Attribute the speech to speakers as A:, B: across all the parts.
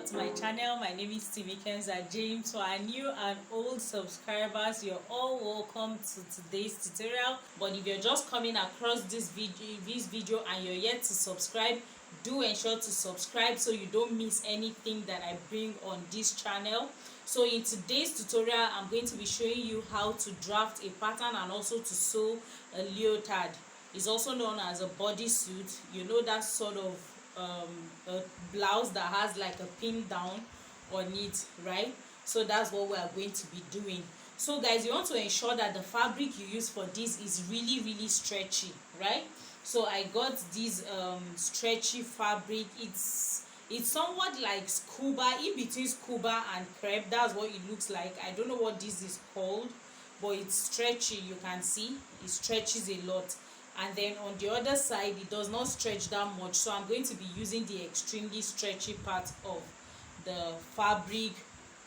A: to my channel. My name is Stevie Kenza James. For our new and old subscribers, you're all welcome to today's tutorial. But if you're just coming across this video and you're yet to subscribe, do ensure to subscribe so you don't miss anything that I bring on this channel. So in today's tutorial, I'm going to be showing you how to draft a pattern and also to sew a leotard. It's also known as a bodysuit. You know, that sort of a blouse that has like a pin down on it, right? So that's what we are going to be doing. So guys, you want to ensure that the fabric you use for this is really stretchy, right? So I got this stretchy fabric. It's somewhat like scuba, in between scuba and crepe. That's what it looks like. I don't know what this is called, but it's stretchy. You can see it stretches a lot. And then on the other side, it does not stretch that much, so I'm going to be using the extremely stretchy part of the fabric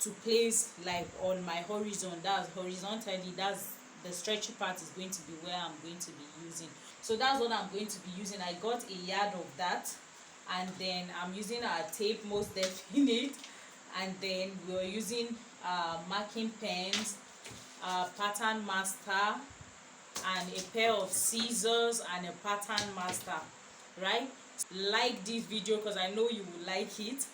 A: to place like on my horizon. That's horizontally, that's the stretchy part is going to be where I'm going to be using. So that's what I'm going to be using. I got a yard of that, and then I'm using our tape, most definite, and then we're using marking pens, pattern master, and a pair of scissors and a pattern master, right? Like this video because I know you will like it,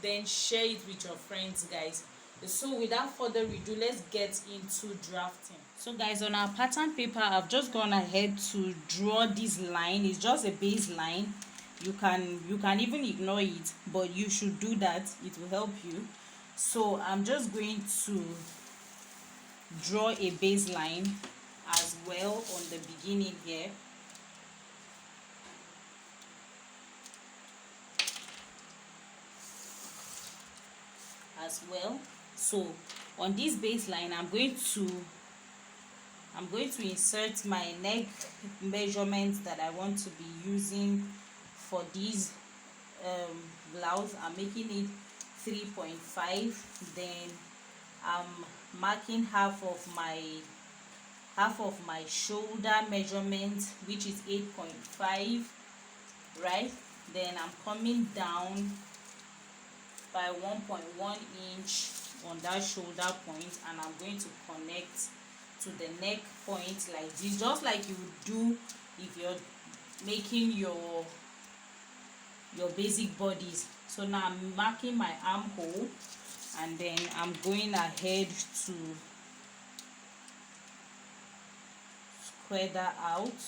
A: then share it with your friends, guys. So without further ado, let's get into drafting. So guys, on our pattern paper, I've just gone ahead to draw this line. It's just a base line. You can even ignore it, but you should do that. It will help you. So I'm just going to draw a baseline as well on the beginning here. As well. So on this baseline, I'm going to insert my neck measurements that I want to be using for this blouse. I'm making it 3.5. Then I'm marking half of my shoulder measurement, which is 8.5, right? Then I'm coming down by 1.1 inch on that shoulder point, and I'm going to connect to the neck point like this, just like you would do if you're making your basic bodies. So now I'm marking my armhole, and then I'm going ahead to square that out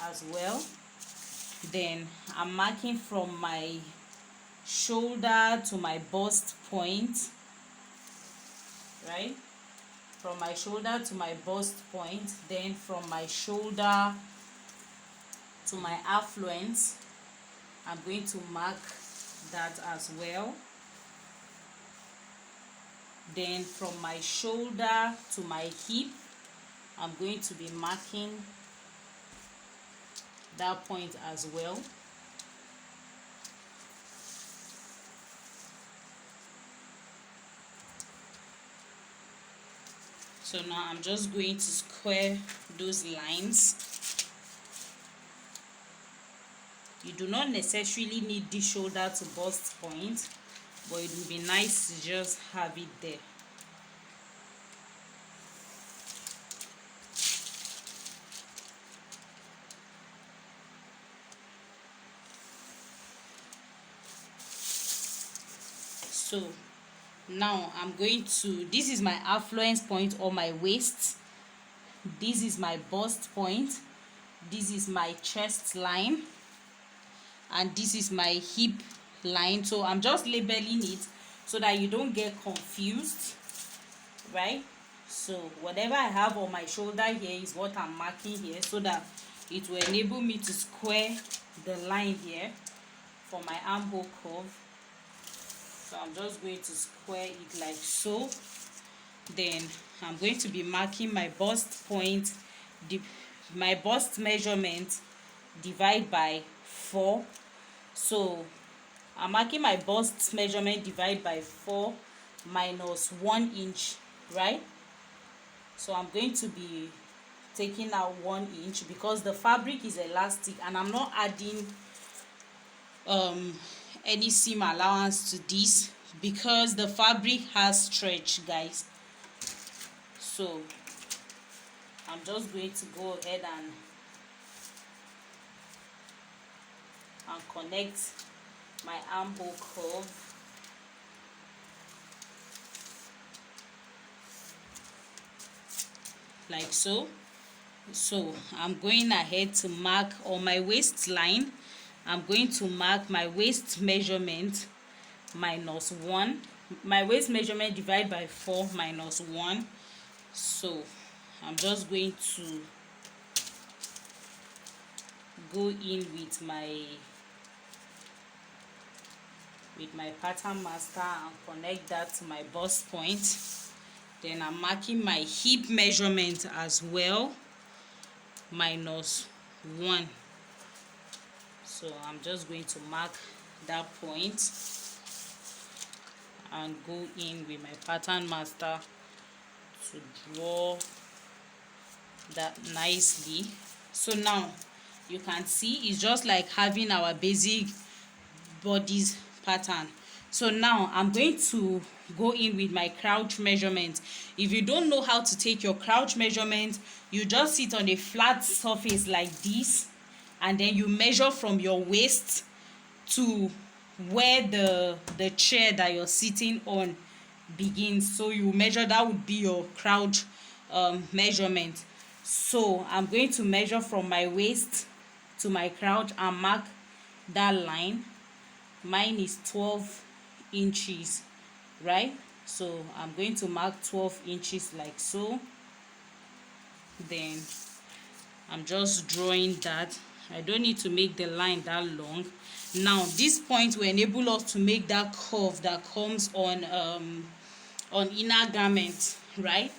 A: as well. Then I'm marking from my shoulder to my bust point, right? From my shoulder to my bust point, then from my shoulder to my affluence, I'm going to mark that as well. Then from my shoulder to my hip, I'm going to be marking that point as well. So now I'm just going to square those lines. You do not necessarily need the shoulder to bust point, but it would be nice to just have it there. So now I'm going to, this is my affluence point or my waist, this is my bust point, this is my chest line, and this is my hip line. So I'm just labeling it so that you don't get confused, right? So whatever I have on my shoulder here is what I'm marking here, so that it will enable me to square the line here for my armhole curve. So I'm just going to square it like so. Then I'm going to be marking my bust point, my bust measurement divide by 4. So I'm marking my bust measurement divide by 4 minus 1 inch, right? So I'm going to be taking out 1 inch because the fabric is elastic and I'm not adding any seam allowance to this because the fabric has stretch, guys. So I'm just going to go ahead and connect my armhole curve. Like so. So I'm going ahead to mark on my waistline. I'm going to mark my waist measurement minus 1. My waist measurement divided by 4 minus 1. So I'm just going to go in with my pattern master and connect that to my bust point. Then I'm marking my hip measurement as well, minus 1. So I'm just going to mark that point and go in with my pattern master to draw that nicely. So now you can see it's just like having our basic bodies pattern. So now I'm going to go in with my crouch measurement. If you don't know how to take your crouch measurement, you just sit on a flat surface like this, and then you measure from your waist to where the chair that you're sitting on begins. So you measure, that would be your crouch measurement. So I'm going to measure from my waist to my crouch and mark that line. Mine is 12 inches, right? So I'm going to mark 12 inches like so. Then I'm just drawing that. I don't need to make the line that long. Now this point will enable us to make that curve that comes on inner garment, right?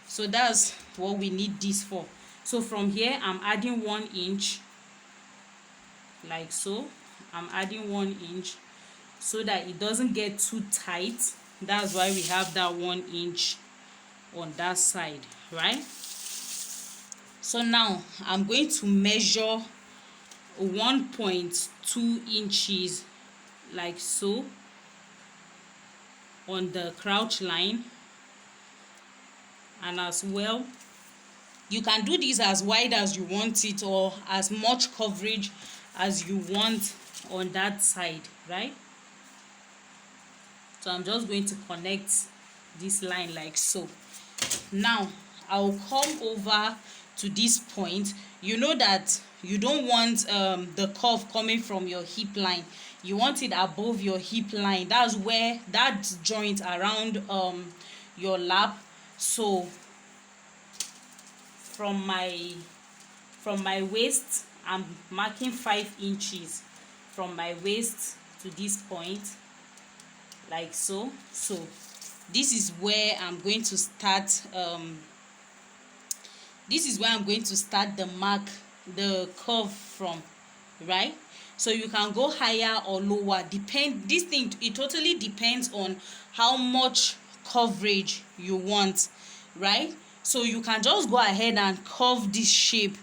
A: So that's what we need this for. So from here I'm adding 1 inch like so. I'm adding 1 inch so that it doesn't get too tight. That's why we have that 1 inch on that side, right? So now I'm going to measure 1.2 inches like so on the crouch line, and as well you can do this as wide as you want it or as much coverage as you want on that side, right? So I'm just going to connect this line like so. Now I'll come over to this point. You know that you don't want the curve coming from your hip line. You want it above your hip line. That's where that joint around your lap. So from my waist I'm marking 5 inches from my waist to this point like so. So this is where I'm going to start the curve from, right? So you can go higher or lower, it totally depends on how much coverage you want, right? So you can just go ahead and curve this shape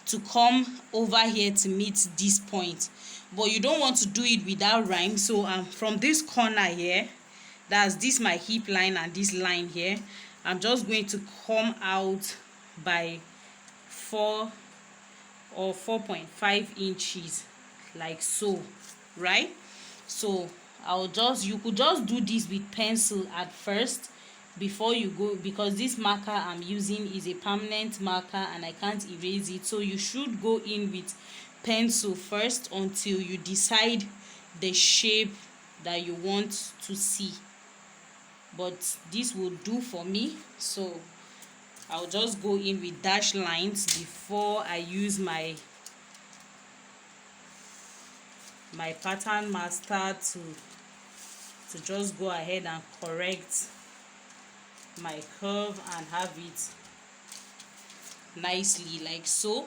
A: to come over here to meet this point, but you don't want to do it without rhyme. So from this corner here, that's this my hip line and this line here, I'm just going to come out by 4 or 4.5 inches like so, right? So you could just do this with pencil at first before you go, because this marker I'm using is a permanent marker and I can't erase it. So you should go in with pencil first until you decide the shape that you want to see. But this will do for me, so I'll just go in with dashed lines before I use my pattern master to just go ahead and correct my curve and have it nicely like so.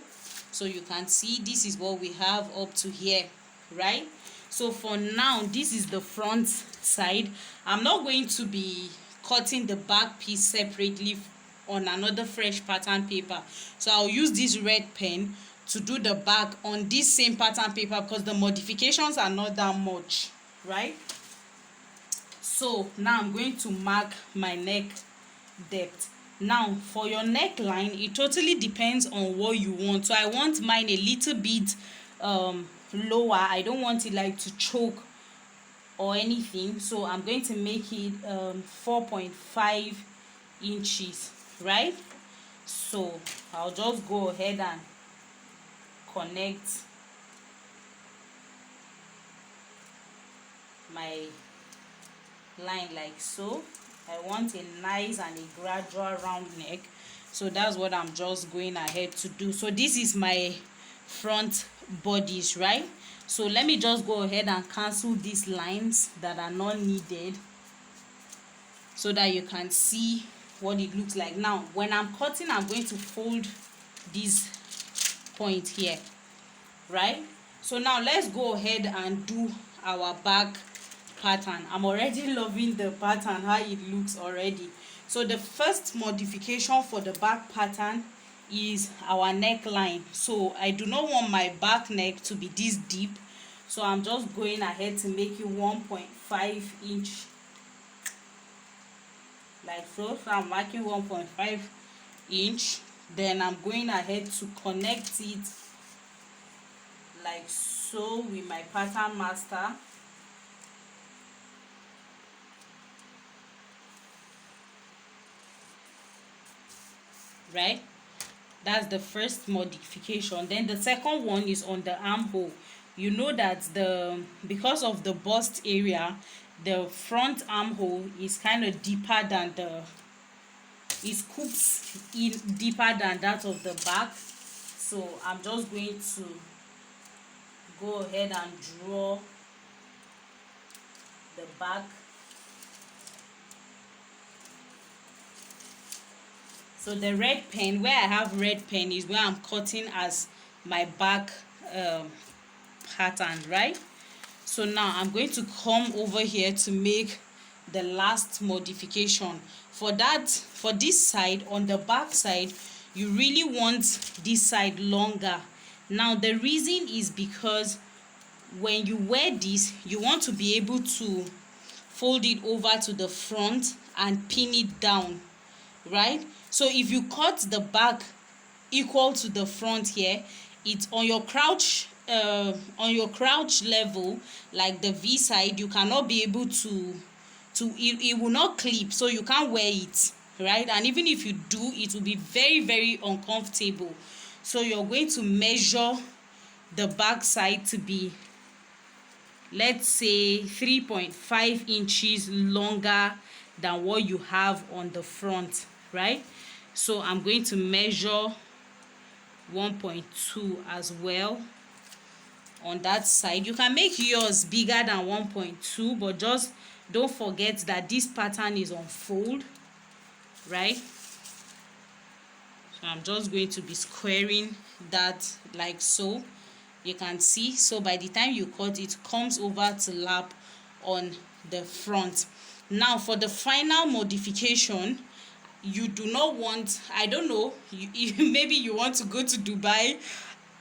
A: So you can see this is what we have up to here, right? So for now, this is the front side. I'm not going to be cutting the back piece separately on another fresh pattern paper, so I'll use this red pen to do the back on this same pattern paper because the modifications are not that much, right? So now I'm going to mark my neck depth. Now for your neckline, it totally depends on what you want. So I want mine a little bit lower. I don't want it like to choke or anything, so I'm going to make it 4.5 inches, right? So I'll just go ahead and connect my line like so. I want a nice and a gradual round neck, so that's what I'm just going ahead to do. So this is my front bodies, right? So let me just go ahead and cancel these lines that are not needed so that you can see what it looks like. Now when I'm cutting, I'm going to fold this point here, right? So now let's go ahead and do our back pattern. I'm already loving the pattern, how it looks already. So the first modification for the back pattern is our neckline. So I do not want my back neck to be this deep, so I'm just going ahead to make it 1.5 inch like so. So I'm marking 1.5 inch, then I'm going ahead to connect it like so with my pattern master. Right, that's the first modification. Then the second one is on the armhole. You know that because of the bust area, the front armhole is kind of deeper than it scoops in deeper than that of the back. So I'm just going to go ahead and draw the back. So the red pen, where I have red pen, is where I'm cutting as my back pattern, right? So now I'm going to come over here to make the last modification. For this side, on the back side, you really want this side longer. Now the reason is because when you wear this, you want to be able to fold it over to the front and pin it down, right? So if you cut the back equal to the front here, it's on your crouch level, like the V side, you cannot be able to it will not clip, so you can't wear it, right? And even if you do, it will be very, very uncomfortable. So you're going to measure the back side to be, let's say, 3.5 inches longer than what you have on the front, right? So I'm going to measure 1.2 as well on that side. You can make yours bigger than 1.2, but just don't forget that this pattern is on fold, right? So I'm just going to be squaring that like so. You can see, so by the time you cut, it comes over to lap on the front. Now for the final modification, you do not want, I don't know, maybe you want to go to Dubai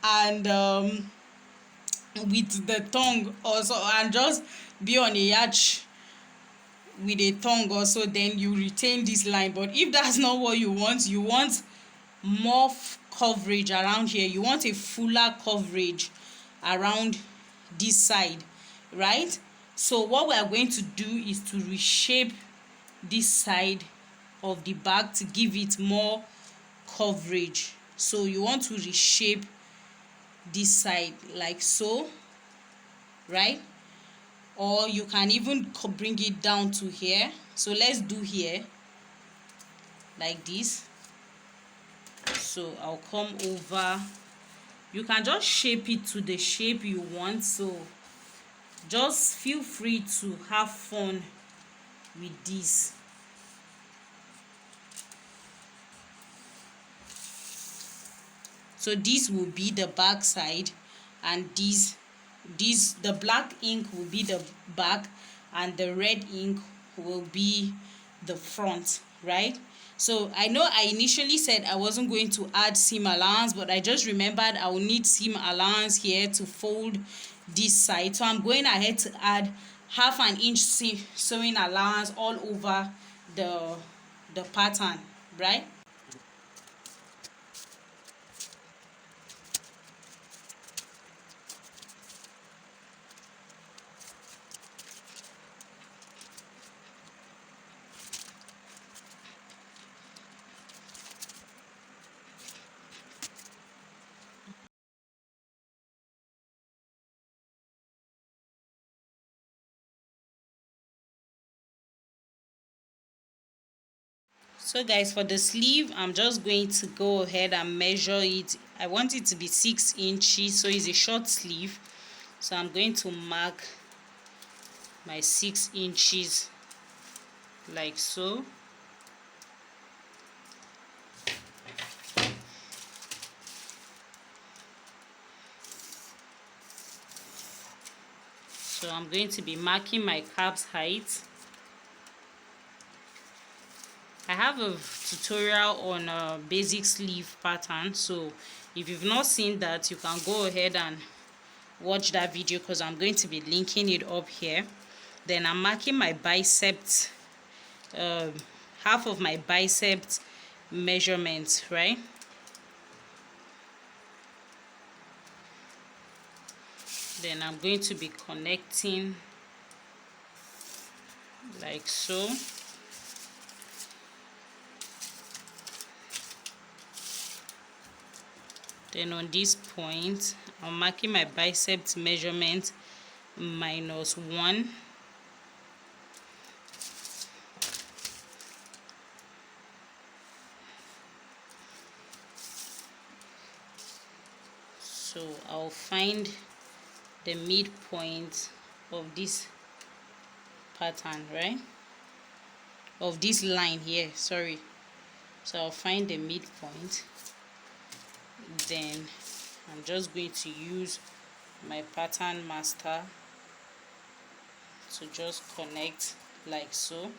A: and with the tongue also, and just be on a yacht with a tongue also, then you retain this line. But if that's not what you want more coverage around here, you want a fuller coverage around this side, right? So what we are going to do is to reshape this side of the back to give it more coverage. So you want to reshape this side like so, right? Or you can even bring it down to here. So let's do here like this. So I'll come over. You can just shape it to the shape you want. So just feel free to have fun with this. So this will be the back side, and the black ink will be the back, and the red ink will be the front, right? So I know I initially said I wasn't going to add seam allowance, but I just remembered I will need seam allowance here to fold this side. So I'm going ahead to add half an inch sewing allowance all over the pattern, right? So guys, for the sleeve, I'm just going to go ahead and measure it. I want it to be 6 inches, so it's a short sleeve, so I'm going to mark my 6 inches like so. So I'm going to be marking my cap's height. I have a tutorial on a basic sleeve pattern, so if you've not seen that, you can go ahead and watch that video, because I'm going to be linking it up here. Then I'm marking my biceps, half of my biceps measurement, right? Then I'm going to be connecting like so. Then on this point, I'm marking my biceps measurement -1. So I'll find the midpoint of this pattern, right? Of this line here, sorry. So I'll find the midpoint. Then I'm just going to use my pattern master to just connect like so.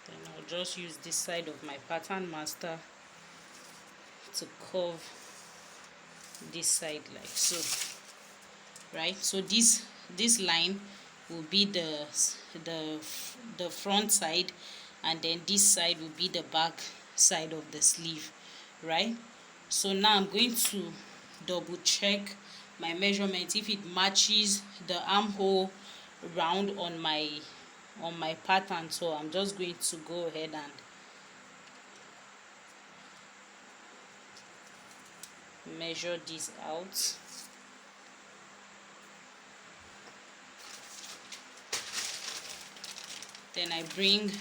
A: Then I'll just use this side of my pattern master to curve this side like so, right? So this line will be the front side, and then this side will be the back side of the sleeve, right? So now I'm going to double check my measurement if it matches the armhole round on my pattern. So I'm just going to go ahead and measure this out. Then I bring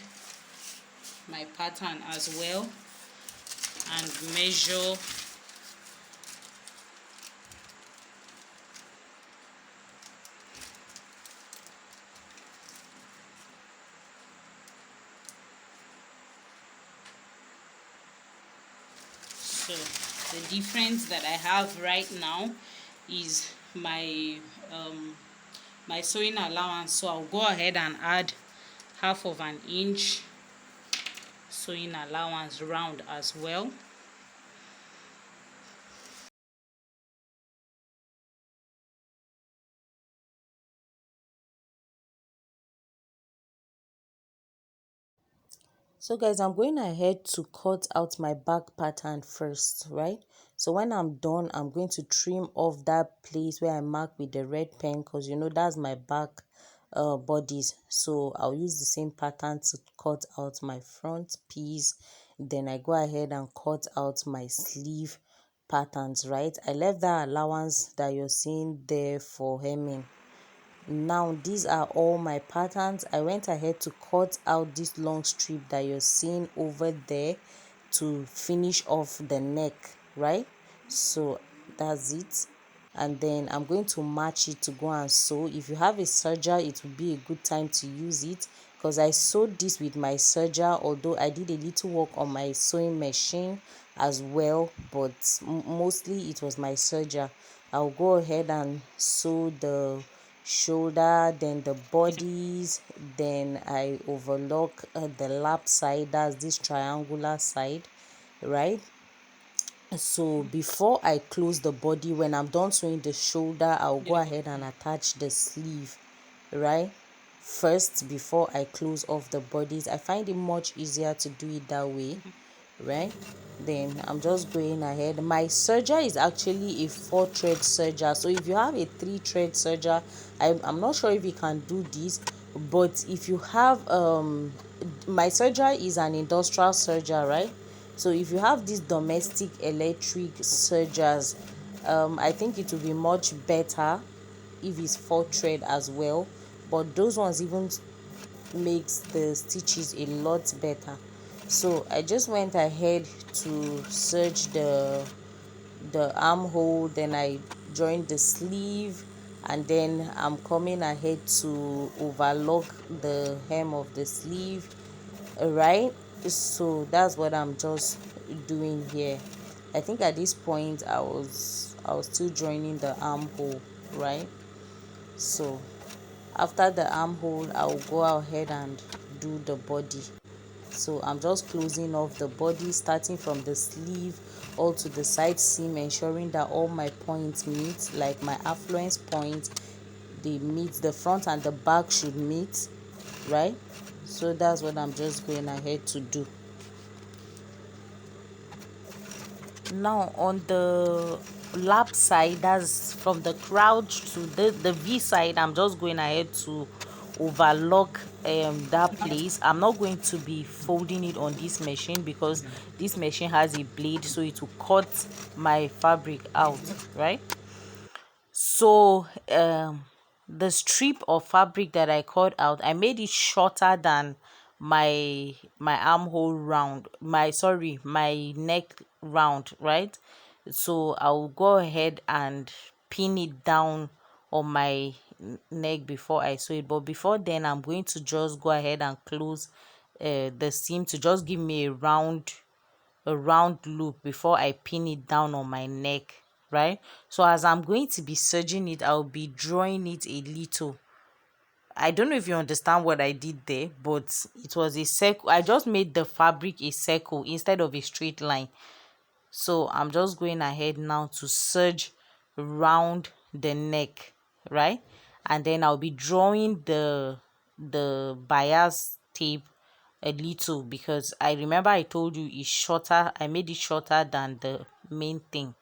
A: my pattern as well and measure so the difference that I have right now is my my sewing allowance. So I'll go ahead and add half of an inch sewing allowance round as well.
B: So guys, I'm going ahead to cut out my back pattern first, right? So when I'm done, I'm going to trim off that place where I mark with the red pen, because you know that's my back bodies. So I'll use the same pattern to cut out my front piece. Then I go ahead and cut out my sleeve patterns, right? I left that allowance that you're seeing there for hemming. Now these are all my patterns. I went ahead to cut out this long strip that you're seeing over there to finish off the neck, right? So that's it. And then I'm going to match it to go and sew. If you have a serger, it would be a good time to use it, because I sewed this with my serger, although I did a little work on my sewing machine as well, but mostly it was my serger. I'll go ahead and sew the shoulder, then the bodies, then I overlock the lap side, that's this triangular side, right? So before I close the body, when I'm done sewing the shoulder, I'll go ahead and attach the sleeve, right? First, before I close off the bodies, I find it much easier to do it that way, right? Then I'm just going ahead. My serger is actually a 4-thread serger, so if you have a 3-thread serger, I'm not sure if you can do this, but if you have my serger is an industrial serger, right? So if you have these domestic electric sergers, I think it will be much better if it's 4-thread as well, but those ones even makes the stitches a lot better. So I just went ahead to serge the armhole, then I joined the sleeve, and then I'm coming ahead to overlock the hem of the sleeve, right? So that's what I'm just doing here. I think at this point I was still joining the armhole, right? So after the armhole, I'll go ahead and do the body. So I'm just closing off the body, starting from the sleeve all to the side seam, ensuring that all my points meet, like my affluence point, they meet, the front and the back should meet, right? So that's what I'm just going ahead to do. Now on the lap side, that's from the crouch to the V side, I'm just going ahead to overlock that place. I'm not going to be folding it on this machine because this machine has a blade, so it will cut my fabric out, right? So the strip of fabric that I cut out, I made it shorter than my armhole round, my neck round, right? So I'll go ahead and pin it down on my neck before I sew it, but before then I'm going to just go ahead and close the seam to just give me a round loop before I pin it down on my neck, right? So as I'm going to be serging it, I'll be drawing it a little. I don't know if you understand what I did there, but it was a circle. I just made the fabric a circle instead of a straight line. So I'm just going ahead now to serge round the neck, right? And then I'll be drawing the bias tape a little, because I remember I told you it's shorter. I made it shorter than the main thing.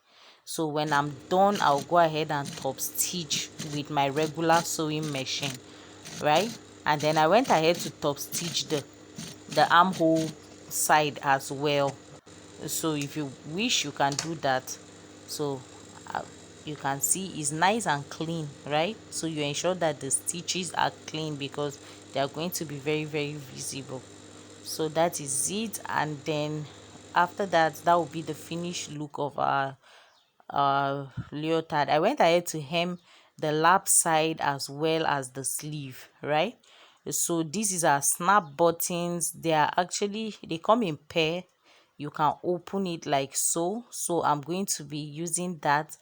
B: So when I'm done, I'll go ahead and top stitch with my regular sewing machine, right? And then I went ahead to top stitch the armhole side as well. So if you wish, you can do that. So uh, you can see it's nice and clean, right? So you ensure that the stitches are clean because they are going to be very, very visible. So that is it. And then after that, that will be the finished look of our leotard. I went ahead to hem the lap side as well as the sleeve, right? So this is our snap buttons. They come in pair. You can open it like so. So I'm going to be using that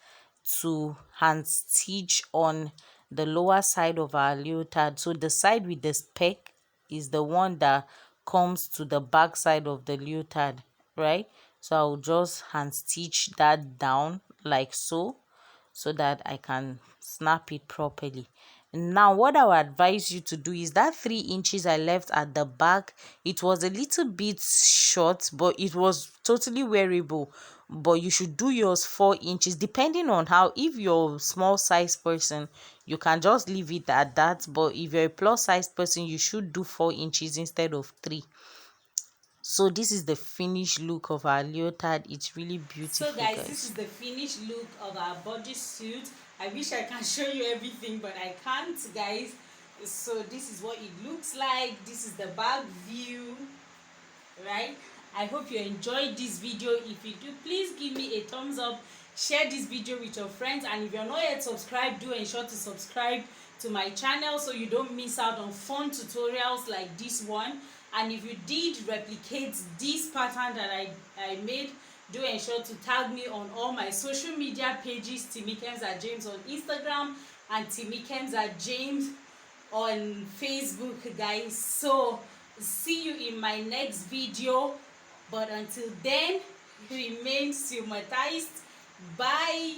B: to hand stitch on the lower side of our leotard. So the side with the speck is the one that comes to the back side of the leotard, right? So I'll just hand stitch that down like so that I can snap it properly. Now what I would advise you to do is that 3 inches I left at the back, it was a little bit short, but it was totally wearable. But you should do yours 4 inches, depending on how. If you're a small size person, you can just leave it at that, but if you're a plus size person, you should do 4 inches instead of 3. So this is the finished look of our leotard. It's really beautiful.
A: So guys, this is the finished look of our bodysuit. I wish I can show you everything, but I can't, guys. So this is what it looks like. This is the back view, right? I hope you enjoyed this video. If you do, please give me a thumbs up, share this video with your friends, and if you're not yet subscribed, do ensure to subscribe to my channel so you don't miss out on fun tutorials like this one. And if you did replicate this pattern that I made, do ensure to tag me on all my social media pages, James on Instagram and James on Facebook, guys. So see you in my next video, but until then, remain stigmatized. Bye.